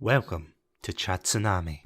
Welcome to Satsunami.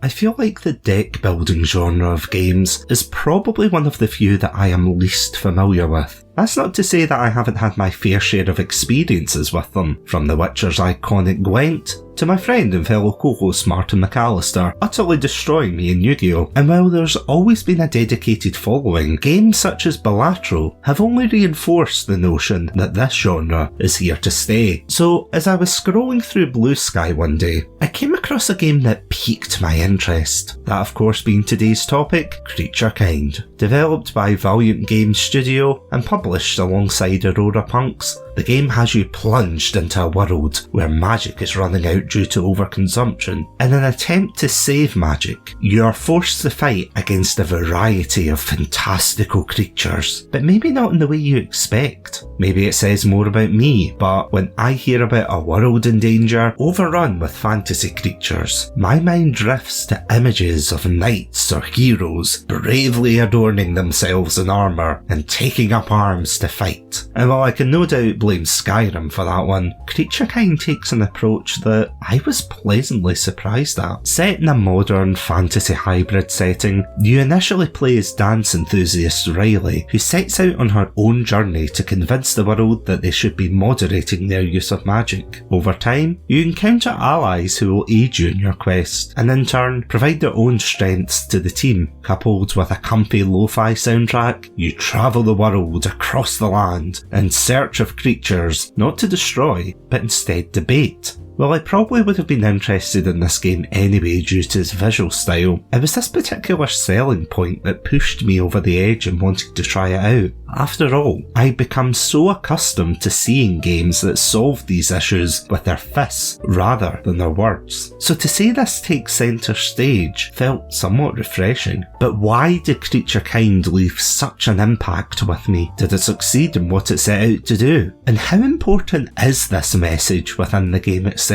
I feel like the deck building genre of games is probably one of the few that I am least familiar with. That's not to say that I haven't had my fair share of experiences with them, from The Witcher's iconic Gwent, to my friend and fellow co-host Martin McAllister utterly destroying me in Yu-Gi-Oh! And while there's always been a dedicated following, games such as Balatro have only reinforced the notion that this genre is here to stay. So as I was scrolling through Blue Sky one day, I came across a game that piqued my interest. That of course being today's topic, KreatureKind. Developed by Valiant Game Studio and published alongside Aurora Punks, the game has you plunged into a world where magic is running out due to overconsumption. In an attempt to save magic, you are forced to fight against a variety of fantastical creatures, but maybe not in the way you expect. Maybe it says more about me, but when I hear about a world in danger, overrun with fantasy creatures, my mind drifts to images of knights or heroes bravely adorning themselves in armour and taking up arms to fight. And while I can no doubt blame Skyrim for that one, KreatureKind takes an approach that I was pleasantly surprised at. Set in a modern fantasy hybrid setting, you initially play as dance enthusiast Riley, who sets out on her own journey to convince the world that they should be moderating their use of magic. Over time, you encounter allies who will aid you in your quest, and in turn provide their own strengths to the team. Coupled with a comfy lo-fi soundtrack, you travel the world across the land in search of creatures not to destroy, but instead to bait. While I probably would have been interested in this game anyway due to its visual style, it was this particular selling point that pushed me over the edge and wanted to try it out. After all, I'd become so accustomed to seeing games that solved these issues with their fists rather than their words. So to see this take centre stage felt somewhat refreshing. But why did KreatureKind leave such an impact with me? Did it succeed in what it set out to do? And how important is this message within the game itself?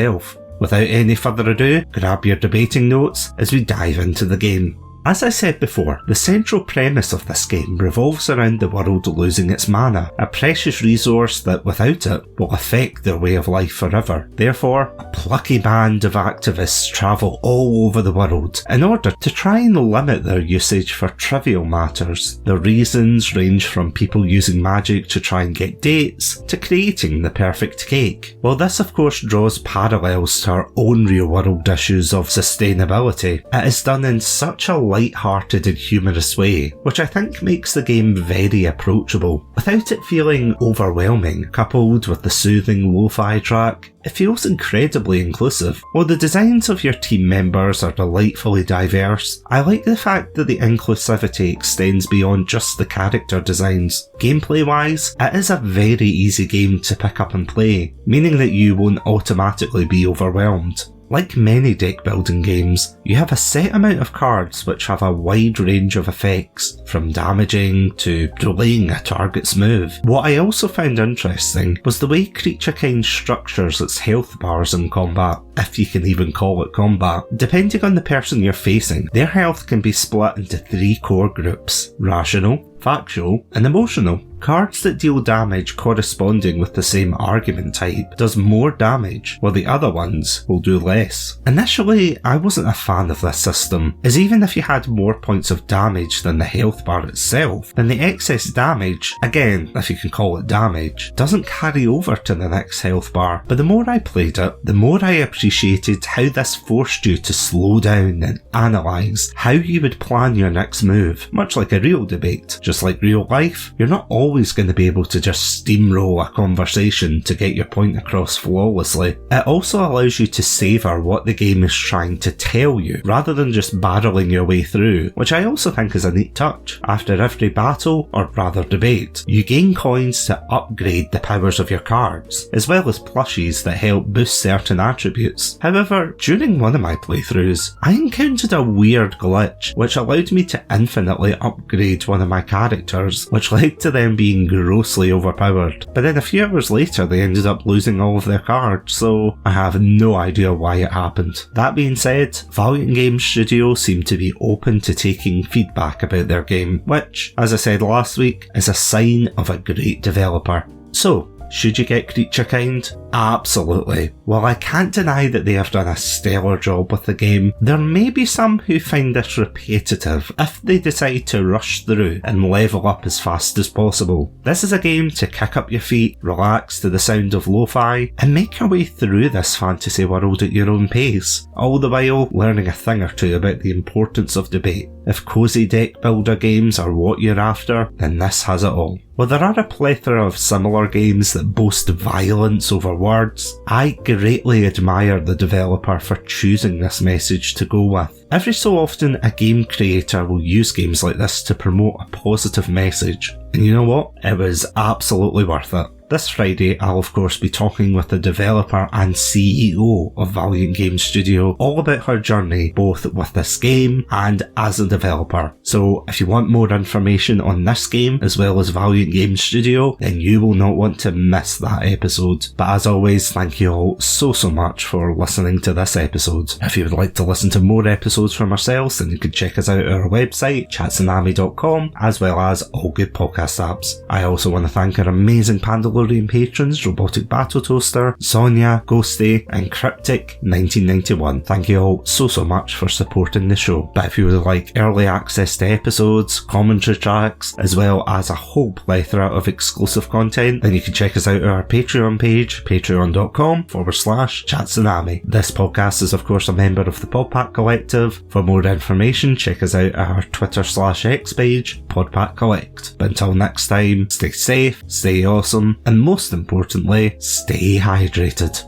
Without any further ado, grab your debating notes as we dive into the game. As I said before, the central premise of this game revolves around the world losing its mana, a precious resource that without it will affect their way of life forever. Therefore, a plucky band of activists travel all over the world in order to try and limit their usage for trivial matters. The reasons range from people using magic to try and get dates, to creating the perfect cake. While this of course draws parallels to our own real world issues of sustainability, it is done in such a light-hearted and humorous way, which I think makes the game very approachable. Without it feeling overwhelming, coupled with the soothing lo-fi track, it feels incredibly inclusive. While the designs of your team members are delightfully diverse, I like the fact that the inclusivity extends beyond just the character designs. Gameplay-wise, it is a very easy game to pick up and play, meaning that you won't automatically be overwhelmed. Like many deck building games, you have a set amount of cards which have a wide range of effects, from damaging to delaying a target's move. What I also found interesting was the way KreatureKind structures its health bars in combat, if you can even call it combat. Depending on the person you're facing, their health can be split into 3 core groups: rational, factual, and emotional. Cards that deal damage corresponding with the same argument type does more damage, while the other ones will do less. Initially, I wasn't a fan of this system, as even if you had more points of damage than the health bar itself, then the excess damage, again if you can call it damage, doesn't carry over to the next health bar. But the more I played it, the more I appreciated how this forced you to slow down and analyse how you would plan your next move, much like a real debate. Just like real life, you're not always going to be able to just steamroll a conversation to get your point across flawlessly. It also allows you to savour what the game is trying to tell you, rather than just barreling your way through, which I also think is a neat touch. After every battle, or rather debate, you gain coins to upgrade the powers of your cards, as well as plushies that help boost certain attributes. However, during one of my playthroughs, I encountered a weird glitch which allowed me to infinitely upgrade one of my characters, which led to them being grossly overpowered. But then a few hours later they ended up losing all of their cards, so I have no idea why it happened. That being said, Valiant Game Studio seem to be open to taking feedback about their game, which, as I said last week, is a sign of a great developer. So, should you get KreatureKind? Absolutely. While I can't deny that they have done a stellar job with the game, there may be some who find this repetitive if they decide to rush through and level up as fast as possible. This is a game to kick up your feet, relax to the sound of lo-fi, and make your way through this fantasy world at your own pace, all the while learning a thing or two about the importance of debate. If cozy deck builder games are what you're after, then this has it all. While there are a plethora of similar games that boast violence over words, I greatly admire the developer for choosing this message to go with. Every so often, a game creator will use games like this to promote a positive message. And you know what? It was absolutely worth it. This Friday, I'll of course be talking with the developer and CEO of Valiant Game Studio all about her journey, both with this game and as a developer. So if you want more information on this game as well as Valiant Game Studio, then you will not want to miss that episode. But as always, thank you all so much for listening to this episode. If you would like to listen to more episodes from ourselves, then you can check us out at our website, Chatsunami.com, as well as all good podcast apps. I also want to thank our amazing Pandalorian patrons, Robotic Battle Toaster, Sonia, Ghostie, and Cryptic 1991. Thank you all so much for supporting the show. But if you would like early access to episodes, commentary tracks, as well as a whole plethora of exclusive content, then you can check us out at our Patreon page, patreon.com/Chatsunami. This podcast is of course a member of the Podpack Collective. For more information, check us out at our Twitter/X page, Podpack Collect. But until next time, stay safe, stay awesome, and most importantly, stay hydrated.